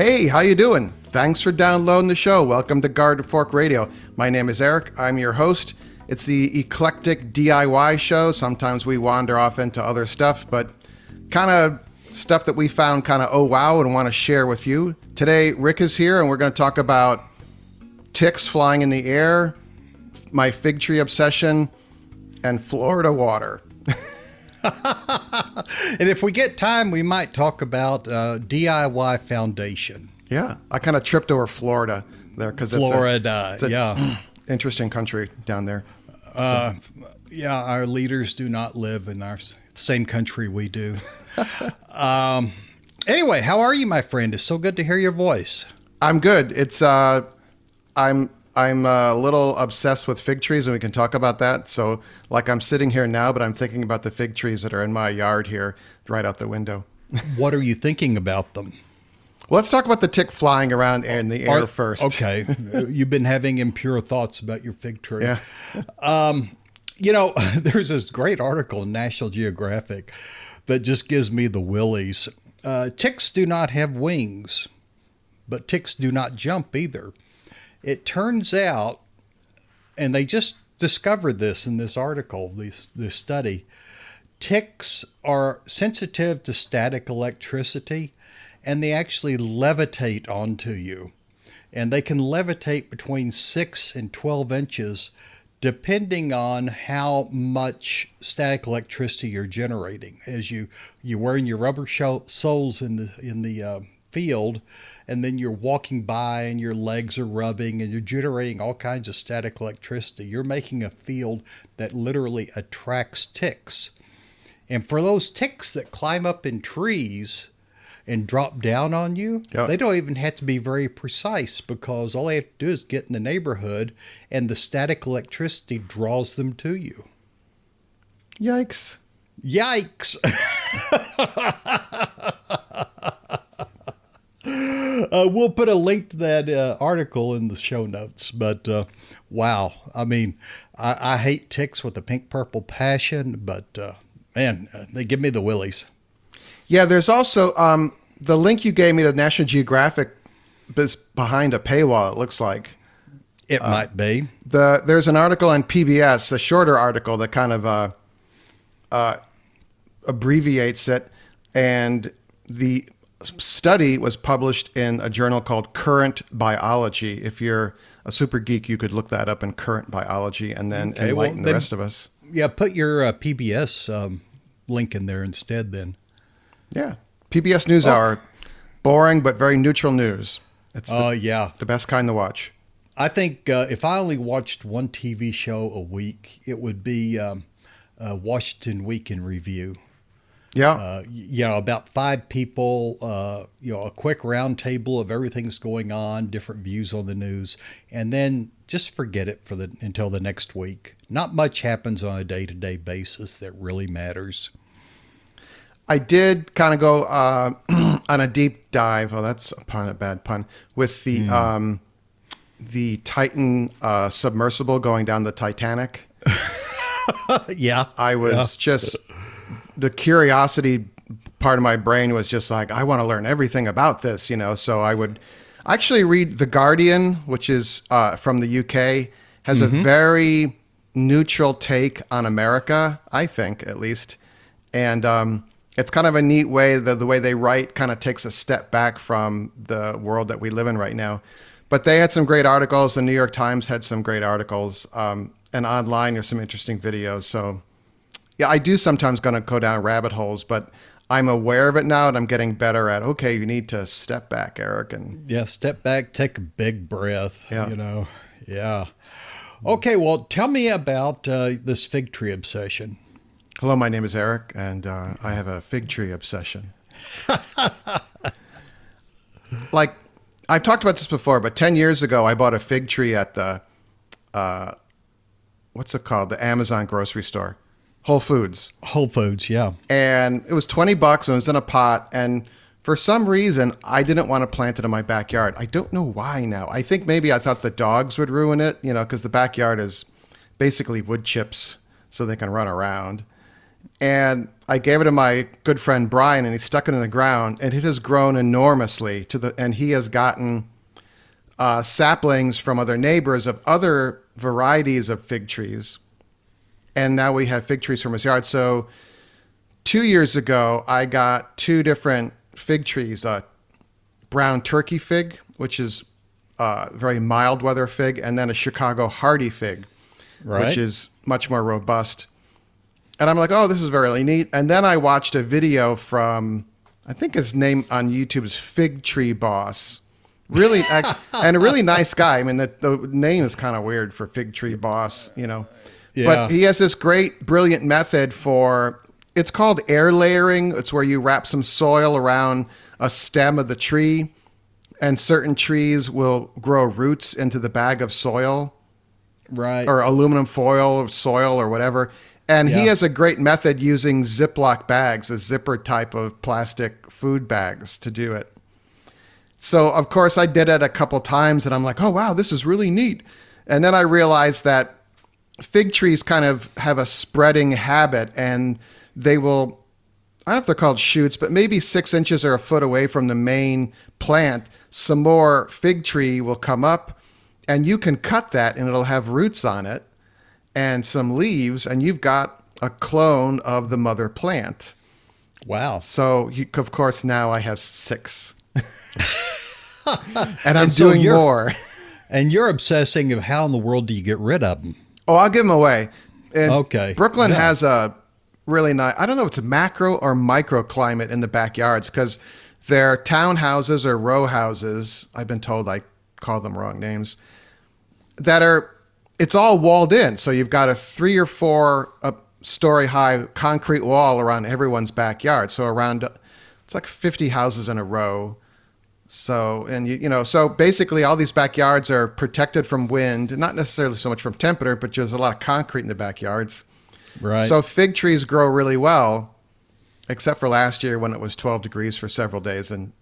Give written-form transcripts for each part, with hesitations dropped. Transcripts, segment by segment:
Hey, how you doing? Thanks for downloading the show. Welcome to Garden Fork Radio. My name is Eric. I'm your host. It's the eclectic DIY show. Sometimes we wander off into other stuff, but kind of stuff that we found kind of oh wow and want to share with you. Today, Rick is here, and we're going to talk about ticks flying in the air, my fig tree obsession, and Florida water. And if we get time, we might talk about DIY Foundation. Yeah, I kind of tripped over Florida there because it's a interesting country down there. Yeah, our leaders do not live in our same country we do. Anyway, how are you, my friend? It's so good to hear your voice. I'm good. It's I'm a little obsessed with fig trees, and we can talk about that. So, like, I'm sitting here now, but I'm thinking about the fig trees that are in my yard here, right out the window. What are you thinking about them? Well, let's talk about the tick flying around in the air first. Okay. You've been having impure thoughts about your fig tree. Yeah. There's this great article in National Geographic that just gives me the willies. Ticks do not have wings, but ticks do not jump either. It turns out, and they just discovered this in this article, this study, ticks are sensitive to static electricity, and they actually levitate onto you. And they can levitate between 6 and 12 inches, depending on how much static electricity you're generating. As you're wearing your rubber soles in the field, and then you're walking by and your legs are rubbing and you're generating all kinds of static electricity. You're making a field that literally attracts ticks. And for those ticks that climb up in trees and drop down on you, They don't even have to be very precise, because all they have to do is get in the neighborhood and the static electricity draws them to you. Yikes. Yikes. We'll put a link to that article in the show notes, but wow. I mean, I hate ticks with a pink-purple passion, but man, they give me the willies. Yeah, there's also the link you gave me to National Geographic is behind a paywall, it looks like. It might be. There's an article on PBS, a shorter article that kind of abbreviates it, and the study was published in a journal called Current Biology. If you're a super geek, you could look that up in Current Biology and then enlighten the rest of us. Yeah, put your PBS link in there instead then. Yeah. PBS NewsHour, boring but very neutral news. It's the best kind to watch. I think if I only watched one TV show a week, it would be Washington Week in Review. Yeah. About 5 people, a quick round table of everything's going on, different views on the news, and then just forget it until the next week. Not much happens on a day-to-day basis that really matters. I did kind of go on a deep dive. Oh, that's a bad pun. With the Titan submersible going down the Titanic. Yeah. I was just... The curiosity part of my brain was just like, I want to learn everything about this, so I would actually read The Guardian, which is from the UK, has a very neutral take on America, I think, at least. And it's kind of a neat way, the way they write kind of takes a step back from the world that we live in right now. But they had some great articles. The New York Times had some great articles. And online, there's some interesting videos. So... yeah, I do sometimes going to go down rabbit holes, but I'm aware of it now, and I'm getting better at, okay, you need to step back, Eric. Step back, take a big breath, Yeah. Yeah. Okay, well, tell me about this fig tree obsession. Hello, my name is Eric, and I have a fig tree obsession. Like, I've talked about this before, but 10 years ago, I bought a fig tree at the, what's it called? The Amazon grocery store. Whole Foods, yeah. And it was $20 and it was in a pot. And for some reason, I didn't want to plant it in my backyard. I don't know why now. I think maybe I thought the dogs would ruin it, because the backyard is basically wood chips so they can run around. And I gave it to my good friend Brian, and he stuck it in the ground, and it has grown enormously and he has gotten saplings from other neighbors of other varieties of fig trees. And now we have fig trees from his yard. So 2 years ago, I got two different fig trees, brown turkey fig, which is very mild weather fig, and then a Chicago hardy fig, Right. which is much more robust. And I'm like, oh, this is really neat. And then I watched a video from, I think his name on YouTube is Fig Tree Boss. Really, and a really nice guy. I mean, the name is kind of weird for Fig Tree Boss, you know. Yeah. But he has this great, brilliant method for, it's called air layering. It's where you wrap some soil around a stem of the tree, and certain trees will grow roots into the bag of soil Right. or aluminum foil or soil or whatever. And he Yeah. has a great method using Ziploc bags, a zipper type of plastic food bags to do it. So, of course, I did it a couple times and I'm like, oh, wow, this is really neat. And then I realized that fig trees kind of have a spreading habit, and they will, I don't know if they're called shoots, but maybe 6 inches or a foot away from the main plant, some more fig tree will come up, and you can cut that and it'll have roots on it and some leaves, and you've got a clone of the mother plant. Wow. So, of course, now I have 6. And I'm so doing more. And you're obsessing of how in the world do you get rid of them? Oh, I'll give them away. And Okay. Brooklyn Yeah. has a really nice, I don't know if it's a macro or microclimate in the backyards, because they're townhouses or row houses. I've been told I call them wrong names. It's all walled in. So you've got a 3 or 4 story high concrete wall around everyone's backyard. So it's like 50 houses in a row. So, and so basically all these backyards are protected from wind, not necessarily so much from temperature, but there's a lot of concrete in the backyards. Right. So fig trees grow really well, except for last year when it was 12 degrees for several days, and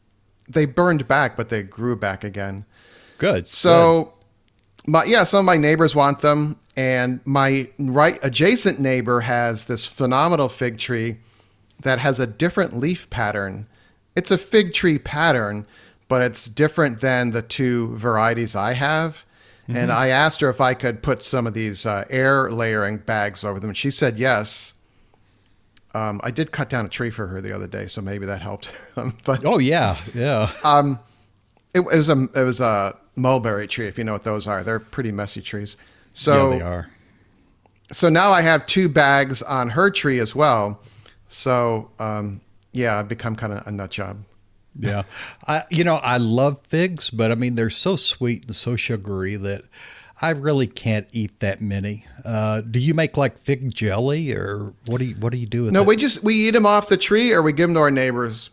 they burned back, but they grew back again. Good. So, some of my neighbors want them, and my right adjacent neighbor has this phenomenal fig tree that has a different leaf pattern. It's a fig tree pattern, but it's different than the 2 varieties I have. Mm-hmm. And I asked her if I could put some of these air layering bags over them. She said yes. I did cut down a tree for her the other day, so maybe that helped. But Oh yeah, yeah. it was a mulberry tree, if you know what those are. They're pretty messy trees. So Yeah, they are. So now I have 2 bags on her tree as well. So I've become kind of a nut job. Yeah. I love figs, but I mean, they're so sweet and so sugary that I really can't eat that many. Do you make like fig jelly, or what do you do with No, it? we eat them off the tree, or we give them to our neighbors.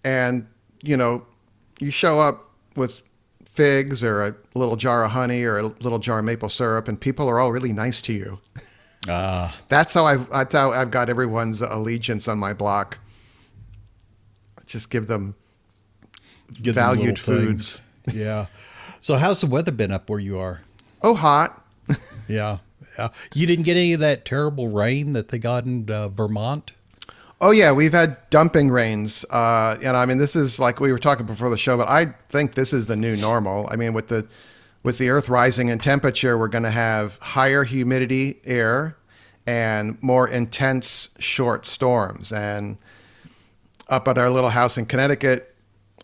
And, you show up with figs or a little jar of honey or a little jar of maple syrup, and people are all really nice to you. That's how I've got everyone's allegiance on my block. Just give them Give them valued little foods. things. Yeah. So how's the weather been up where you are? Oh, hot. Yeah. Yeah. You didn't get any of that terrible rain that they got in Vermont? Oh yeah, we've had dumping rains. This is like we were talking before the show, but I think this is the new normal. I mean, with the Earth rising in temperature, we're going to have higher humidity air and more intense short storms. And up at our little house in Connecticut,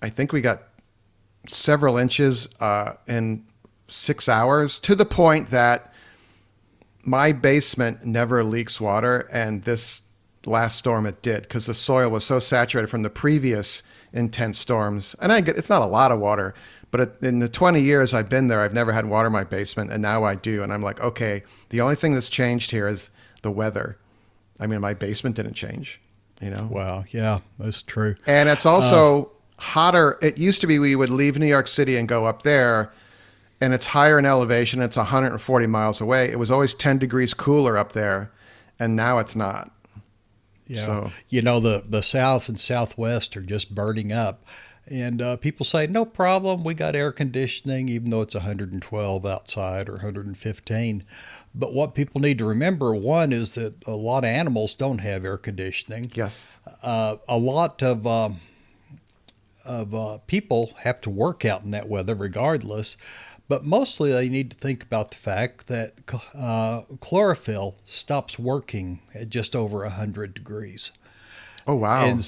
I think we got several inches in 6 hours, to the point that my basement never leaks water, and this last storm it did, because the soil was so saturated from the previous intense storms. And it's not a lot of water, but in the 20 years I've been there, I've never had water in my basement, and now I do. And I'm like, okay, the only thing that's changed here is the weather. I mean, my basement didn't change, Wow. Yeah, that's true. And it's also hotter. It used to be we would leave New York City and go up there, and it's higher in elevation. It's 140 miles away. It was always 10 degrees cooler up there, and now it's not. Yeah. So- The South and Southwest are just burning up. And people say, no problem, we got air conditioning, even though it's 112 outside or 115. But what people need to remember, one, is that a lot of animals don't have air conditioning. Yes. A lot of people have to work out in that weather regardless. But mostly they need to think about the fact that chlorophyll stops working at just over 100 degrees. Oh, wow.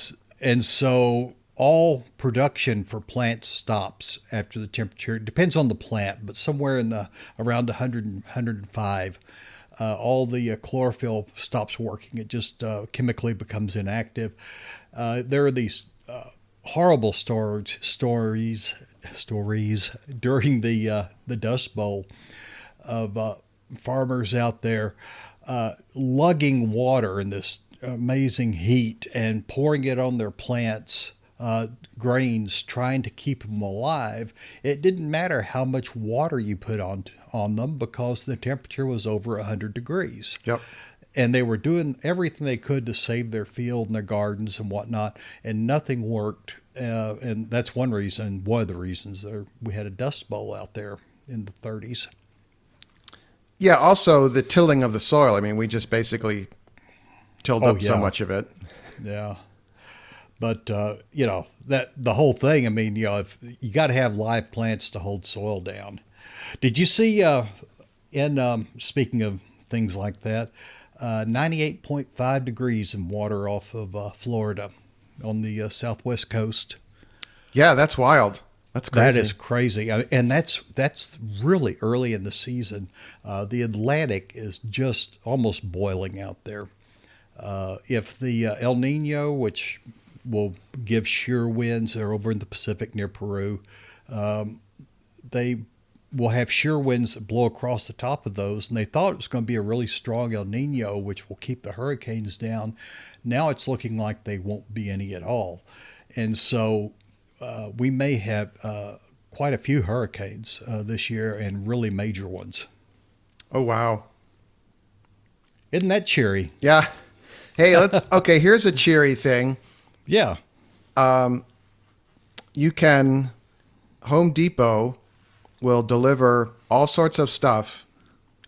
And so all production for plants stops after the temperature. It depends on the plant, but somewhere in the around 100 105, all the chlorophyll stops working. It just chemically becomes inactive. There are these horrible stories during the Dust Bowl of farmers out there lugging water in this amazing heat and pouring it on their plants, grains, trying to keep them alive. It didn't matter how much water you put on them because the temperature was over 100 degrees. Yep. And they were doing everything they could to save their field and their gardens and whatnot, and nothing worked. And that's one reason, one of the reasons we had a Dust Bowl out there in the 30s. Yeah, also the tilling of the soil. I mean, we just basically tilled up so much of it. Yeah. But, that the whole thing, I mean, if you got to have live plants to hold soil down. Did you see, speaking of things like that, 98.5 degrees in water off of Florida on the southwest coast? Yeah, that's wild. That's crazy. That is crazy. And that's really early in the season. The Atlantic is just almost boiling out there. If the El Nino, which will give shear winds, they're over in the Pacific near Peru, they will have shear winds that blow across the top of those. And they thought it was going to be a really strong El Nino, which will keep the hurricanes down. Now it's looking like they won't be any at all. And so we may have quite a few hurricanes this year, and really major ones. Oh, wow. Isn't that cheery? Yeah. Hey, okay, here's a cheery thing. Yeah. Home Depot will deliver all sorts of stuff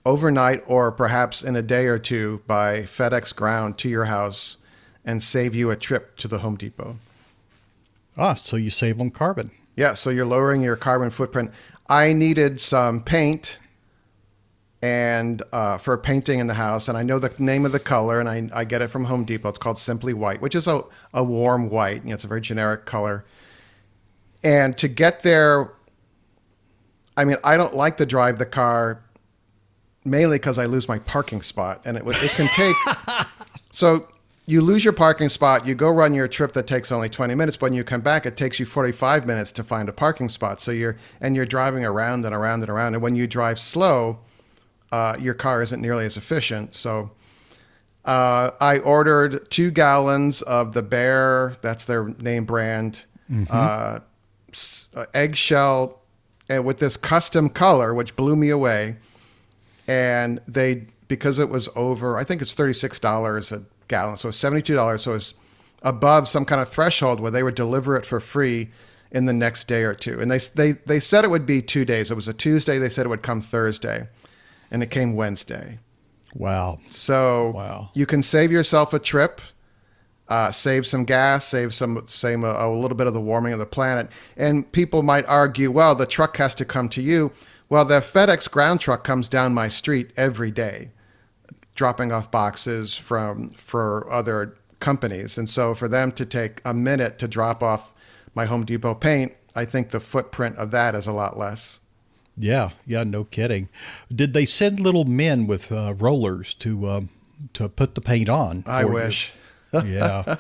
overnight or perhaps in a day or two by FedEx ground to your house and save you a trip to the Home Depot. So you save on carbon. Yeah, so you're lowering your carbon footprint. I needed some paint and for painting in the house, and I know the name of the color, and I get it from Home Depot. It's called Simply White, which is a warm white. It's a very generic color. And to get there, I mean, I don't like to drive the car mainly because I lose my parking spot, and it can take. So you lose your parking spot, you go run your trip that takes only 20 minutes, but when you come back, it takes you 45 minutes to find a parking spot. So you're driving around and around and around, and when you drive slow, your car isn't nearly as efficient. So I ordered 2 gallons of the Bear, that's their name brand, eggshell, and with this custom color, which blew me away. And because it was over, I think it's $36 a gallon, so it's $72. So it's above some kind of threshold where they would deliver it for free in the next day or two. And they said it would be 2 days. It was a Tuesday. They said it would come Thursday, and it came Wednesday. Wow. So you can save yourself a trip. Save some gas, save a little bit of the warming of the planet. And people might argue, well, the truck has to come to you. Well, the FedEx ground truck comes down my street every day, dropping off boxes for other companies. And so for them to take a minute to drop off my Home Depot paint, I think the footprint of that is a lot less. Yeah, no kidding. Did they send little men with rollers to put the paint on? I wish. Yeah.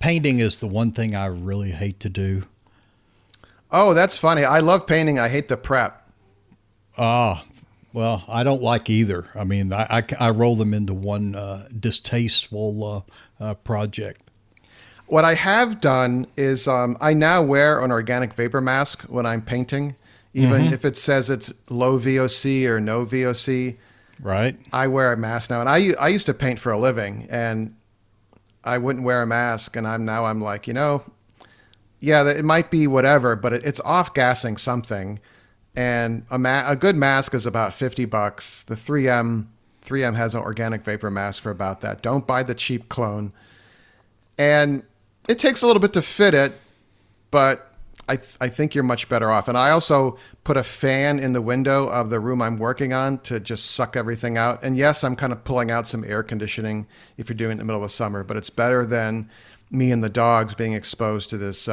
Painting is the one thing I really hate to do. Oh, that's funny. I love painting. I hate the prep. Well, I don't like either. I mean, I roll them into one distasteful project. What I have done is I now wear an organic vapor mask when I'm painting, even if it says it's low VOC or no VOC. Right. I wear a mask now. And I used to paint for a living, and I wouldn't wear a mask, and I'm like, yeah, it might be whatever, but it's off-gassing something. And a good mask is about $50. The 3M 3M has an organic vapor mask for about that. Don't buy the cheap clone. And it takes a little bit to fit it, but I think you're much better off. And I also put a fan in the window of the room I'm working on to just suck everything out. And yes, I'm kind of pulling out some air conditioning if you're doing it in the middle of summer, but it's better than me and the dogs being exposed to this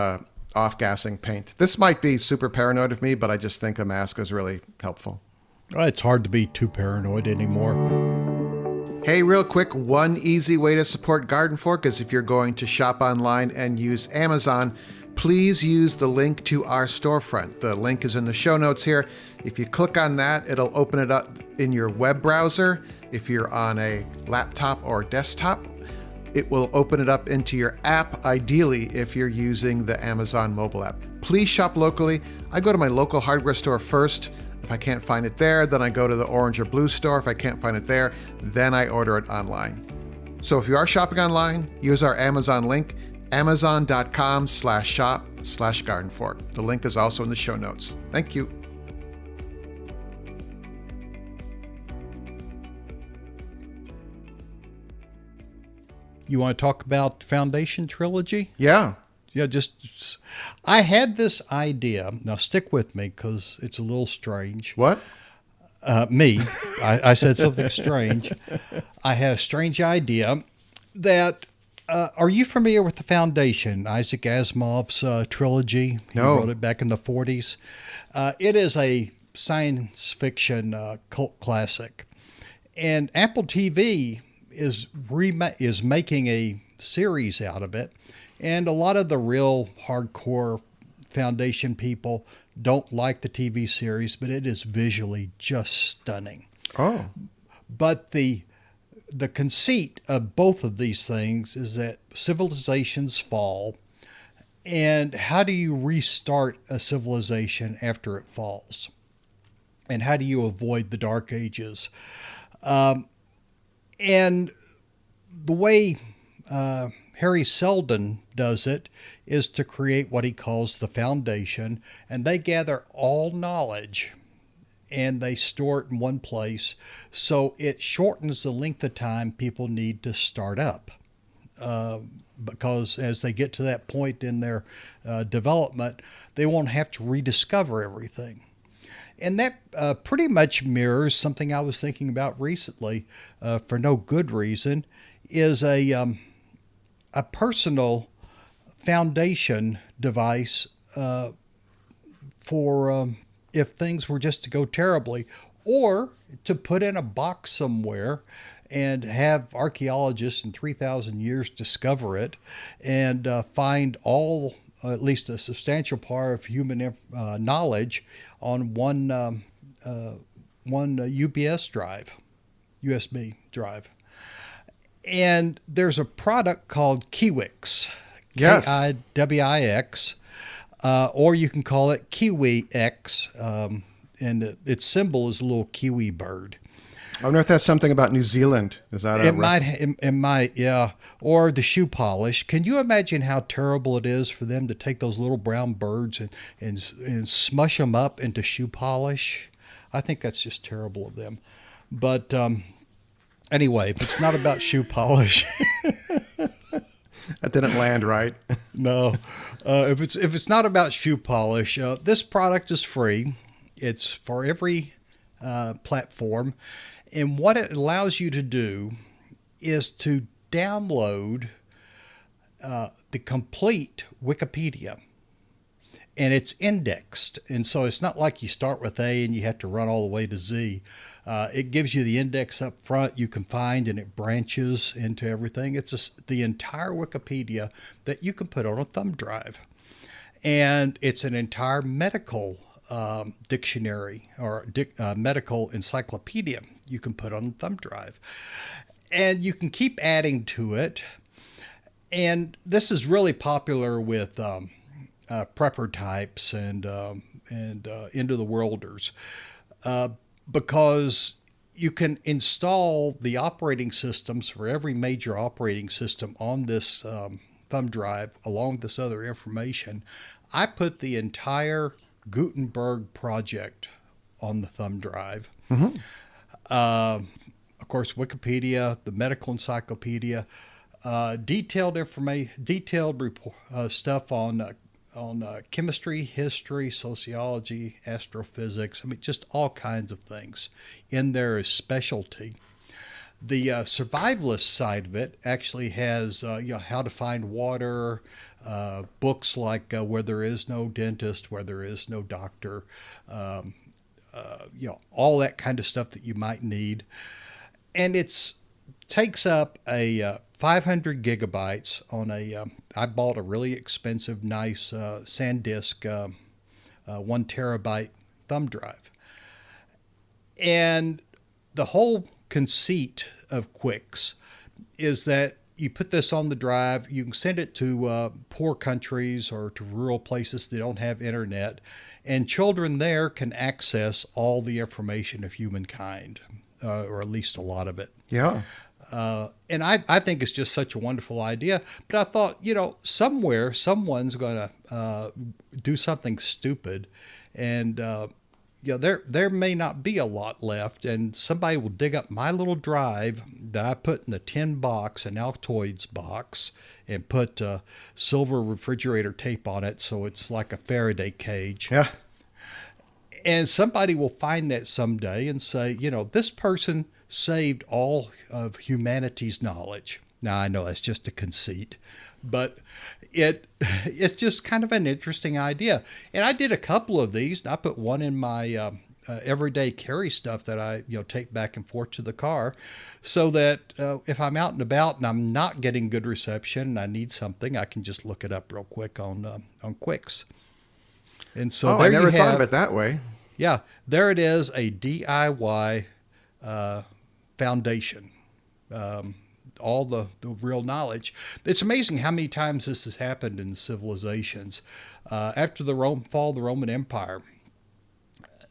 off-gassing paint. This might be super paranoid of me, but I just think a mask is really helpful. It's hard to be too paranoid anymore. Hey, real quick, one easy way to support Garden Fork is if you're going to shop online and use Amazon, please use the link to our storefront. The link is in the show notes here. If you click on that, it'll open it up in your web browser. If you're on a laptop or desktop, it will open it up into your app, ideally if you're using the Amazon mobile app. Please shop locally. I go to my local hardware store first. If I can't find it there, then I go to the orange or blue store. If I can't find it there, then I order it online. So if you are shopping online, use our Amazon link, amazon.com/shop/gardenfork. The link is also in the show notes. Thank you. You want to talk about Foundation Trilogy? Yeah. Yeah, I had this idea. Now stick with me because it's a little strange. What? I said something strange. I had a strange idea that, are you familiar with the Foundation, Isaac Asimov's trilogy? No. He wrote it back in the 40s. It is a science fiction cult classic. And Apple TV is making a series out of it. And a lot of the real hardcore Foundation people don't like the TV series, but it is visually just stunning. Oh. But the conceit of both of these things is that civilizations fall, and how do you restart a civilization after it falls? And how do you avoid the Dark Ages? And the way Harry Seldon does it is to create what he calls the Foundation, and they gather all knowledge and they store it in one place, so it shortens the length of time people need to start up. Because as they get to that point in their development, they won't have to rediscover everything. And that pretty much mirrors something I was thinking about recently, for no good reason, is a personal foundation device for if things were just to go terribly, or to put in a box somewhere and have archaeologists in 3,000 years discover it and find all, at least a substantial part of human knowledge on one USB drive. And there's a product called Kiwix. Yes. Kiwix. Or you can call it KiwiX. And its symbol is a little kiwi bird. I wonder if that's something about New Zealand. Is that it might, yeah. Or the shoe polish. Can you imagine how terrible it is for them to take those little brown birds and smush them up into shoe polish? I think that's just terrible of them. But anyway, if it's not about shoe polish, that didn't land right. No, if it's not about shoe polish, this product is free. It's for every platform, and what it allows you to do is to download the complete Wikipedia. And it's indexed. And so it's not like you start with A and you have to run all the way to Z. It gives you the index up front you can find, and it branches into everything. It's the entire Wikipedia that you can put on a thumb drive. And it's an entire medical dictionary or medical encyclopedia you can put on a thumb drive. And you can keep adding to it. And this is really popular with prepper types and into the worlders, because you can install the operating systems for every major operating system on this thumb drive along with this other information. I put the entire Gutenberg project on the thumb drive. Of course, Wikipedia, the medical encyclopedia, detailed information, detailed report, stuff on chemistry, history, sociology, astrophysics. I mean, just all kinds of things in there is specialty. The survivalist side of it actually has how to find water, books like Where There Is No Dentist, Where There Is No Doctor, all that kind of stuff that you might need. And it's takes up a 500 gigabytes on a. I bought a really expensive, nice SanDisk 1 terabyte thumb drive, and the whole conceit of Quicks is that you put this on the drive, you can send it to poor countries or to rural places that don't have internet, and children there can access all the information of humankind, or at least a lot of it. Yeah. And I think it's just such a wonderful idea. But I thought, somewhere someone's going to do something stupid, and there may not be a lot left, and somebody will dig up my little drive that I put in a tin box, an Altoids box, and put silver refrigerator tape on it so it's like a Faraday cage. Yeah. And somebody will find that someday and say, this person saved all of humanity's knowledge. Now, I know that's just a conceit, but it's just kind of an interesting idea. And I did a couple of these. I put one in my everyday carry stuff that I take back and forth to the car, so that if I'm out and about and I'm not getting good reception and I need something, I can just look it up real quick on Quicks. And so I never thought of it that way. Yeah, there it is, a DIY foundation. All the real knowledge. It's amazing how many times this has happened in civilizations. After the fall of the Roman Empire,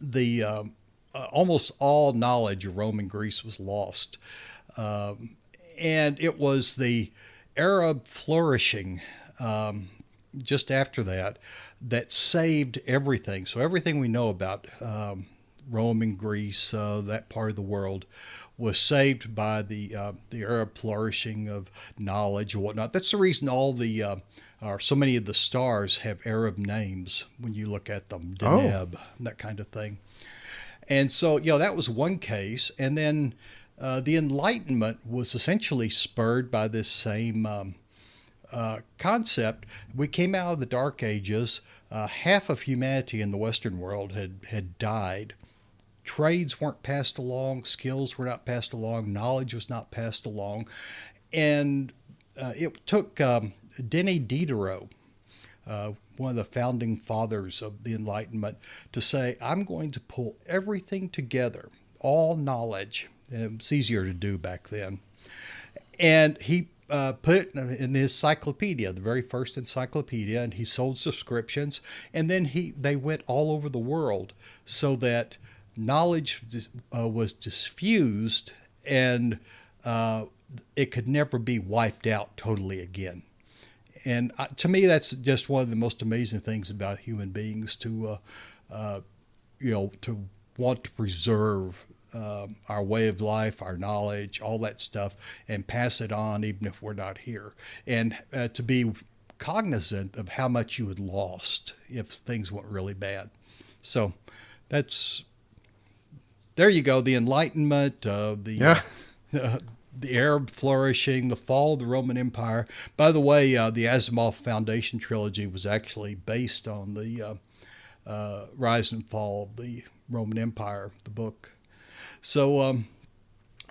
the almost all knowledge of Rome and Greece was lost. And it was the Arab flourishing just after that saved everything. So everything we know about Rome and Greece, that part of the world, was saved by the Arab flourishing of knowledge and whatnot. That's the reason all the or so many of the stars have Arab names when you look at them, Deneb, that kind of thing. And so, that was one case. And then the Enlightenment was essentially spurred by this same concept. We came out of the Dark Ages. Half of humanity in the Western world had died. Trades weren't passed along, skills were not passed along, knowledge was not passed along. And it took Denis Diderot, one of the founding fathers of the Enlightenment, to say, I'm going to pull everything together, all knowledge. And it was easier to do back then. And he put it in the encyclopedia, the very first encyclopedia, and he sold subscriptions. And then they went all over the world so that knowledge was diffused, and it could never be wiped out totally again. And to me, that's just one of the most amazing things about human beings, to want to preserve our way of life, our knowledge, all that stuff, and pass it on even if we're not here. And to be cognizant of how much you had lost if things went really bad. So there you go. The Enlightenment, the Arab flourishing, the fall of the Roman Empire. By the way, the Asimov Foundation trilogy was actually based on the rise and fall of the Roman Empire, the book. So,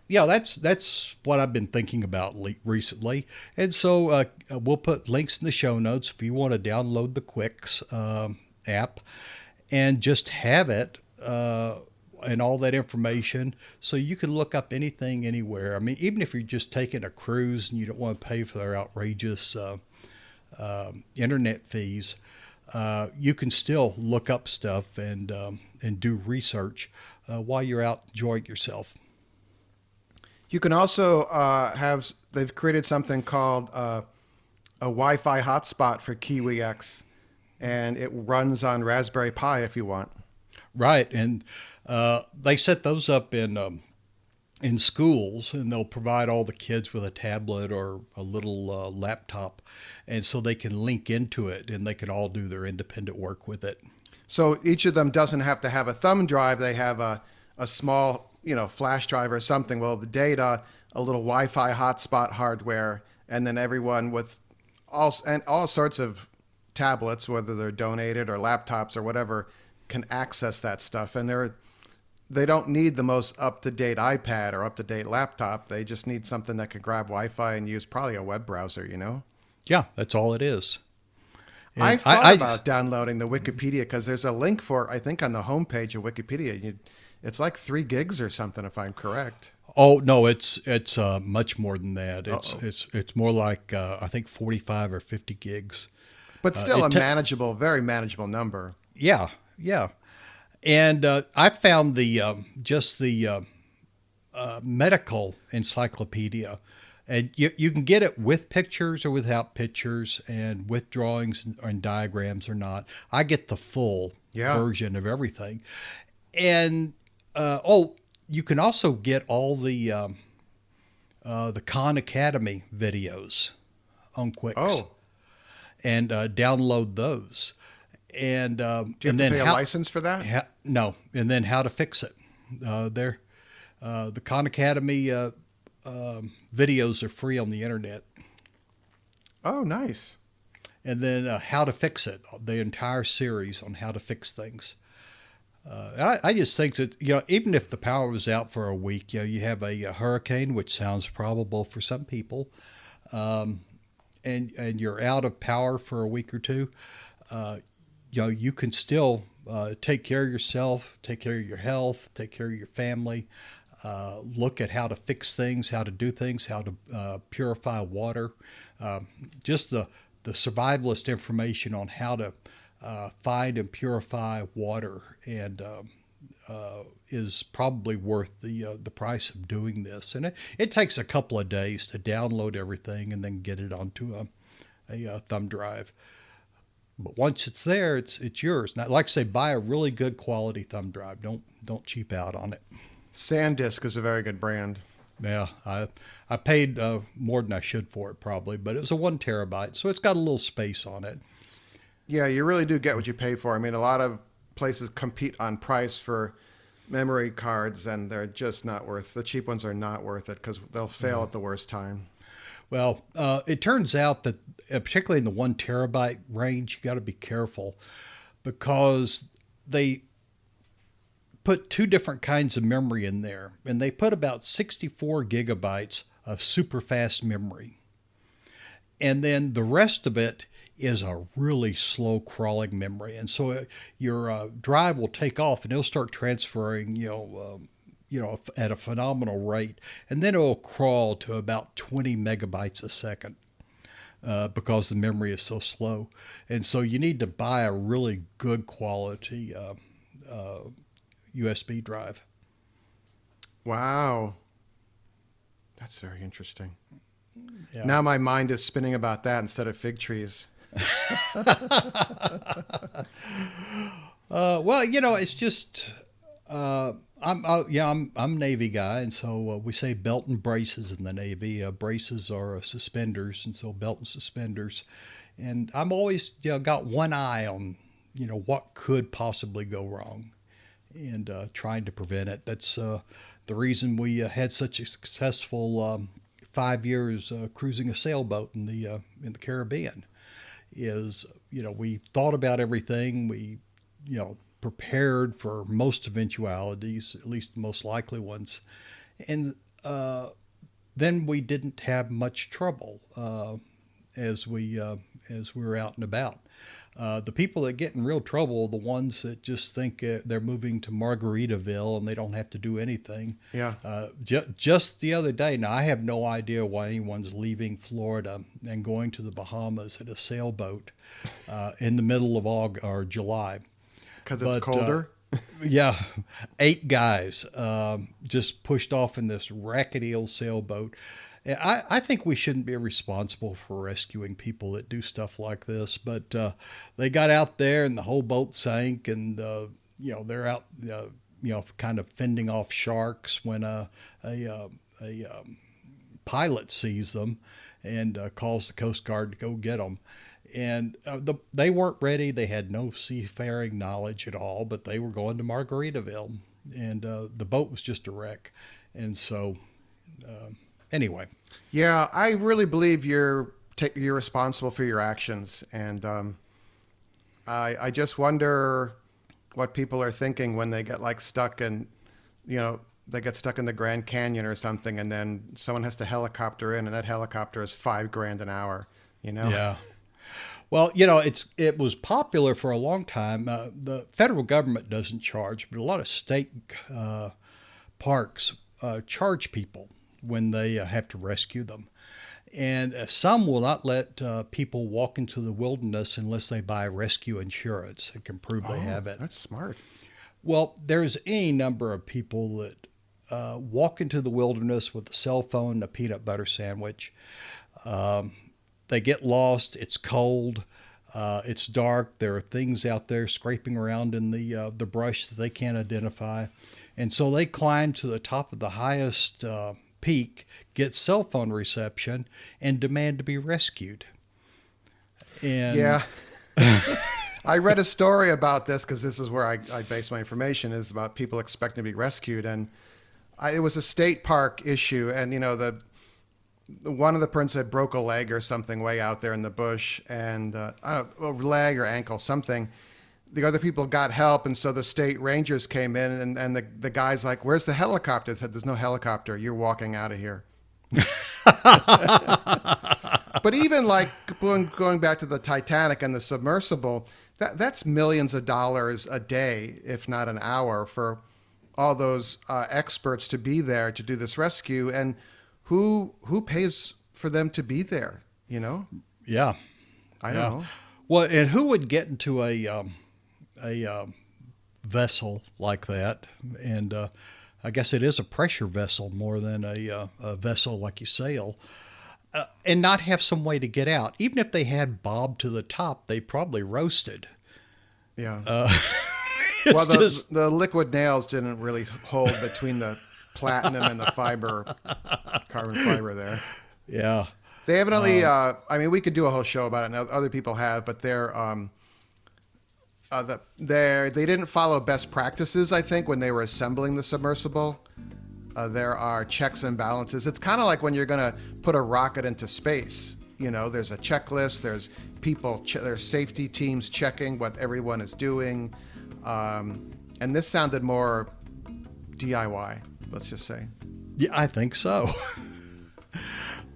that's what I've been thinking about recently. And so we'll put links in the show notes if you want to download the Quicks app and just have it and all that information, so you can look up anything anywhere. I mean, even if you're just taking a cruise and you don't want to pay for their outrageous internet fees, you can still look up stuff and do research while you're out enjoying yourself. You can also they've created something called a Wi-Fi hotspot for KiwiX, and it runs on Raspberry Pi if you want. Right, and they set those up in in schools, and they'll provide all the kids with a tablet or a little laptop, and so they can link into it and they can all do their independent work with it. So each of them doesn't have to have a thumb drive. They have a small, flash drive or something. Well, the data, a little Wi-Fi hotspot hardware, and then everyone with all sorts of tablets, whether they're donated or laptops or whatever, can access that stuff. And they don't need the most up-to-date iPad or up-to-date laptop. They just need something that can grab Wi-Fi and use probably a web browser. Yeah, that's all it is. And I thought about downloading the Wikipedia because there's a link for, I think, on the homepage of Wikipedia. It's like 3 gigs or something, if I'm correct. Oh no, it's much more than that. Uh-oh. It's more like I think 45 or 50 gigs. But still It very manageable number. Yeah, yeah. And I found the medical encyclopedia, and you can get it with pictures or without pictures, and with drawings and diagrams or not. I get the full version of everything, and you can also get all the Khan Academy videos on Quicks. Oh, And download those. And do you have and to then pay a license for that? No, and then how to fix it. The Khan Academy videos are free on the internet. Oh, nice. And then how to fix it, the entire series on how to fix things. And I just think that, even if the power was out for a week, you have a hurricane, which sounds probable for some people, and you're out of power for a week or two, you can still take care of yourself, take care of your health, take care of your family, look at how to fix things, how to do things, how to purify water, just the survivalist information on how to find and purify water, and is probably worth the price of doing this. And it takes a couple of days to download everything and then get it onto a thumb drive. But once it's there, it's yours. Now, like I say, buy a really good quality thumb drive. Don't cheap out on it. SanDisk is a very good brand. Yeah, I paid more than I should for it probably, but it was a 1 terabyte, so it's got a little space on it. Yeah, you really do get what you pay for. I mean, a lot of places compete on price for memory cards, and they're just not worth. The cheap ones are not worth it because they'll fail at the worst time. Well, it turns out that particularly in the 1 terabyte range, you got to be careful because they put 2 different kinds of memory in there, and they put about 64 gigabytes of super fast memory. And then the rest of it is a really slow crawling memory. And so your drive will take off and it'll start transferring, at a phenomenal rate. And then it will crawl to about 20 megabytes a second because the memory is so slow. And so you need to buy a really good quality USB drive. Wow. That's very interesting. Yeah. Now my mind is spinning about that instead of fig trees. Well, it's just I'm Navy guy, and so we say belt and braces in the Navy. Braces are suspenders, and so belt and suspenders. And I'm always got one eye on what could possibly go wrong, and trying to prevent it. That's the reason we had such a successful 5 years cruising a sailboat in the Caribbean. Is we thought about everything. We prepared for most eventualities, at least the most likely ones, and then we didn't have much trouble as we were out and about. The people that get in real trouble are the ones that just think they're moving to Margaritaville and they don't have to do anything. Yeah. Just the other day, now I have no idea why anyone's leaving Florida and going to the Bahamas in a sailboat in the middle of August or July. Because it's colder? Yeah. 8 guys just pushed off in this rackety old sailboat. I think we shouldn't be responsible for rescuing people that do stuff like this, but they got out there and the whole boat sank, and they're out kind of fending off sharks when a a pilot sees them and calls the Coast Guard to go get them. And they weren't ready. They had no seafaring knowledge at all, but they were going to Margaritaville, and the boat was just a wreck. And so, anyway. Yeah, I really believe you're responsible for your actions, and I just wonder what people are thinking when they get like stuck in, they get stuck in the Grand Canyon or something, and then someone has to helicopter in, and that helicopter is $5,000 an hour. Yeah. Well, it was popular for a long time. The federal government doesn't charge, but a lot of state parks charge people when they have to rescue them. And some will not let people walk into the wilderness unless they buy rescue insurance and can prove they have it. That's smart. Well, there's any number of people that walk into the wilderness with a cell phone and a peanut butter sandwich. They get lost. It's cold. It's dark. There are things out there scraping around in the brush that they can't identify. And so they climb to the top of the highest peak, get cell phone reception, and demand to be rescued. And yeah. I read a story about this because this is where I base my information, is about people expecting to be rescued. And it was a state park issue. And, one of the prints had broke a leg or something way out there in the bush, and I don't know, leg or ankle, something. The other people got help, and so the state rangers came in, and the guy's like, "Where's the helicopter?" They said, "There's no helicopter. You're walking out of here." But even like going back to the Titanic and the submersible, that's millions of dollars a day, if not an hour, for all those experts to be there to do this rescue. And who pays for them to be there? Yeah, I don't know. Well, and who would get into a vessel like that? And I guess it is a pressure vessel more than a vessel like you sail, and not have some way to get out. Even if they had bob to the top, they probably roasted. Yeah. Well, the liquid nails didn't really hold between the platinum and the carbon fiber there. Yeah. They evidently, we could do a whole show about it, and other people have, but they didn't follow best practices, I think, when they were assembling the submersible. There are checks and balances. It's kind of like when you're going to put a rocket into space. There's a checklist, there's people, there's safety teams checking what everyone is doing. And this sounded more DIY, let's just say. Yeah, I think so.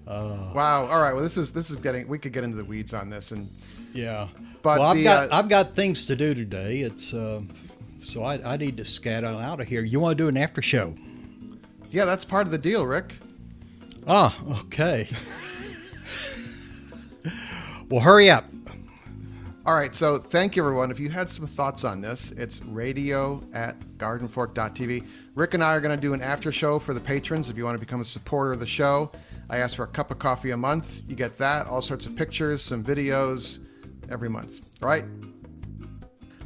Wow. All right. Well, this is we could get into the weeds on this, and yeah. But well, I've got things to do today. It's so I need to scatter out of here. You want to do an after show? Yeah, that's part of the deal, Rick. Ah, okay. Well, hurry up. All right, so thank you, everyone. If you had some thoughts on this, it's radio@gardenfork.tv. Rick and I are going to do an after show for the patrons. If you want to become a supporter of the show, I ask for a cup of coffee a month. You get that, all sorts of pictures, some videos every month. All right?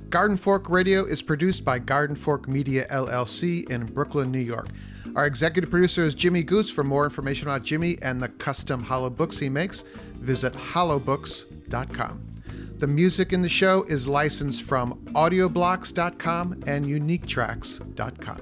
Garden Fork Radio is produced by Garden Fork Media, LLC in Brooklyn, New York. Our executive producer is Jimmy Goose. For more information about Jimmy and the custom hollow books he makes, visit hollowbooks.com. The music in the show is licensed from audioblocks.com and uniquetracks.com.